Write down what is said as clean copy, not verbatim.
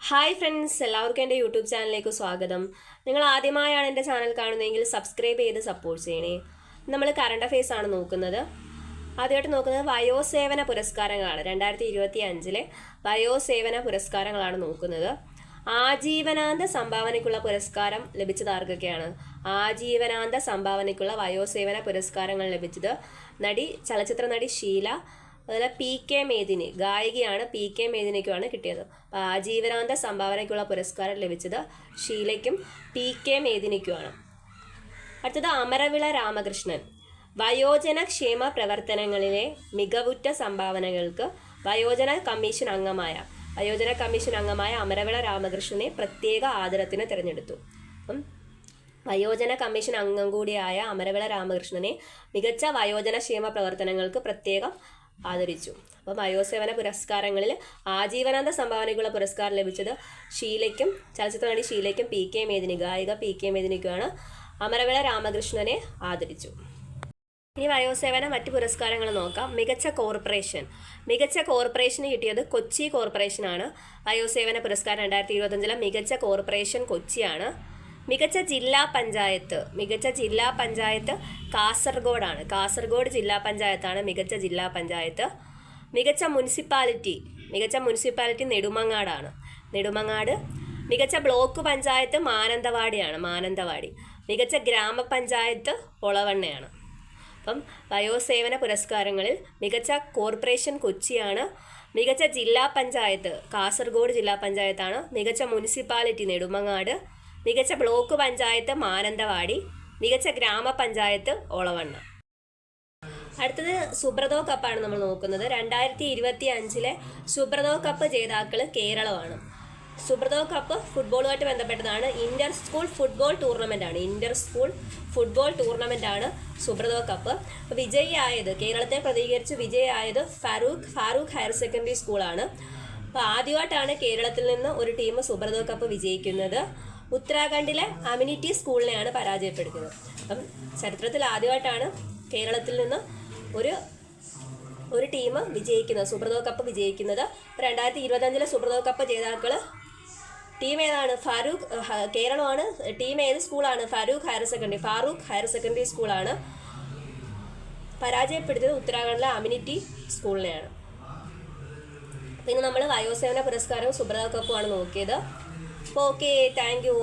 Hi friends, എല്ലാവർക്കും എൻ്റെ YouTube ചാനലിലേക്ക് സ്വാഗതം. നിങ്ങൾ ആദ്യമായാണ് എൻ്റെ ചാനൽ കാണുന്നതെങ്കിൽ സബ്സ്ക്രൈബ് ചെയ്ത് സപ്പോർട്ട് ചെയ്യണേ. നമ്മൾ കറണ്ട് അഫയേഴ്സ് ആണ് നോക്കുന്നത്. ആദ്യമായിട്ട് നോക്കുന്നത് വയോസേവന പുരസ്കാരങ്ങളാണ്. 2025 വയോസേവന പുരസ്കാരങ്ങളാണ് നോക്കുന്നത്. ആജീവനാന്ത സംഭാവനയ്ക്കുള്ള പുരസ്കാരം ലഭിച്ചത് ആർക്കൊക്കെയാണ്? ആജീവനാന്ത സംഭാവനയ്ക്കുള്ള വയോസേവന പുരസ്കാരങ്ങൾ ലഭിച്ചത് ചലച്ചിത്ര നടി ഷീല, അതുപോലെ PK മേദിനി, ഗായികയാണ്. PK മേദിനിക്കുമാണ് കിട്ടിയത്. അപ്പോൾ ആജീവനാന്ത സംഭാവനയ്ക്കുള്ള പുരസ്കാരം ലഭിച്ചത് ഷീലയ്ക്കും PK മേദിനിക്കുമാണ്. അടുത്തത് അമരവിള രാമകൃഷ്ണൻ. വയോജന ക്ഷേമ പ്രവർത്തനങ്ങളിലെ മികവുറ്റ സംഭാവനകൾക്ക് വയോജന കമ്മീഷൻ അംഗമായ അമരവിള രാമകൃഷ്ണനെ പ്രത്യേക ആദരത്തിന് തിരഞ്ഞെടുത്തു. അപ്പം വയോജന കമ്മീഷൻ അംഗം കൂടിയായ അമരവിള രാമകൃഷ്ണനെ മികച്ച വയോജന ക്ഷേമ പ്രവർത്തനങ്ങൾക്ക് പ്രത്യേകം ആദരിച്ചു. അപ്പോൾ വയോസേവന പുരസ്കാരങ്ങളിൽ ആജീവനാന്ത സംഭാവനയ്ക്കുള്ള പുരസ്കാരം ലഭിച്ചത് ഷീലയ്ക്കും, ചലച്ചിത്ര നടി ഷീലയ്ക്കും, PK മേദിനി, ഗായിക PK മേദിനിക്കുമാണ്. അമരവിള രാമകൃഷ്ണനെ ആദരിച്ചു. ഇനി വയോസേവന മറ്റ് പുരസ്കാരങ്ങൾ നോക്കാം. മികച്ച കോർപ്പറേഷന് കിട്ടിയത് കൊച്ചി കോർപ്പറേഷനാണ്. വയോസേവന പുരസ്കാരം 2025 മികച്ച കോർപ്പറേഷൻ കൊച്ചിയാണ്. മികച്ച ജില്ലാ പഞ്ചായത്ത് കാസർഗോഡാണ്. കാസർഗോഡ് ജില്ലാ പഞ്ചായത്താണ് മികച്ച ജില്ലാ പഞ്ചായത്ത്. മികച്ച മുനിസിപ്പാലിറ്റി നെടുമങ്ങാട്. മികച്ച ബ്ലോക്ക് പഞ്ചായത്ത് മാനന്തവാടി. മികച്ച ഗ്രാമപഞ്ചായത്ത് ഒളവണ്ണയാണ്. അപ്പം വയോസേവന പുരസ്കാരങ്ങളിൽ മികച്ച കോർപ്പറേഷൻ കൊച്ചിയാണ്. മികച്ച ജില്ലാ പഞ്ചായത്ത് കാസർഗോഡ് ജില്ലാ പഞ്ചായത്താണ്. മികച്ച മുനിസിപ്പാലിറ്റി നെടുമങ്ങാട്. മികച്ച ബ്ലോക്ക് പഞ്ചായത്ത് മാനന്തവാടി. മികച്ച ഗ്രാമപഞ്ചായത്ത് ഒളവണ്ണ. അടുത്തത് സുബ്രതോ കപ്പാണ് നമ്മൾ നോക്കുന്നത്. 2025 സുബ്രതോ കപ്പ് ജേതാക്കൾ കേരളമാണ്. സുബ്രതോ കപ്പ് ഫുട്ബോളുമായിട്ട് ബന്ധപ്പെട്ടതാണ്. ഇന്റർ സ്കൂൾ ഫുട്ബോൾ ടൂർണമെന്റ് ആണ് സുബ്രതോ കപ്പ്. വിജയിയായത്, കേരളത്തെ പ്രതികരിച്ച് വിജയിയായത് ഫാറൂഖ് ഹയർ സെക്കൻഡറി സ്കൂളാണ്. അപ്പോൾ ആദ്യമായിട്ടാണ് കേരളത്തിൽ നിന്ന് ഒരു ടീം സുബ്രതോ കപ്പ് വിജയിക്കുന്നത്. ഉത്തരാഖണ്ഡിലെ അമിനിറ്റി സ്കൂളിനെയാണ് പരാജയപ്പെടുത്തുന്നത്. അപ്പം ചരിത്രത്തിൽ ആദ്യമായിട്ടാണ് കേരളത്തിൽ നിന്ന് ഒരു ടീം സുബ്രതോ കപ്പ് വിജയിക്കുന്നത്. 2025 സുബ്രതോ കപ്പ് ജേതാക്കൾ ടീം ഏതാണ്? കേരളമാണ്. ടീം ഏത് സ്കൂളാണ്? ഫാറൂഖ് ഹയർ സെക്കൻഡറി സ്കൂളാണ്. പരാജയപ്പെടുത്തിയത് ഉത്തരാഖണ്ഡിലെ അമിനിറ്റി സ്കൂളിനെയാണ്. പിന്നെ നമ്മൾ വയോസേവന പുരസ്കാരവും സുബ്രതോ കപ്പുമാണ് നോക്കിയത്. Okay, thank you.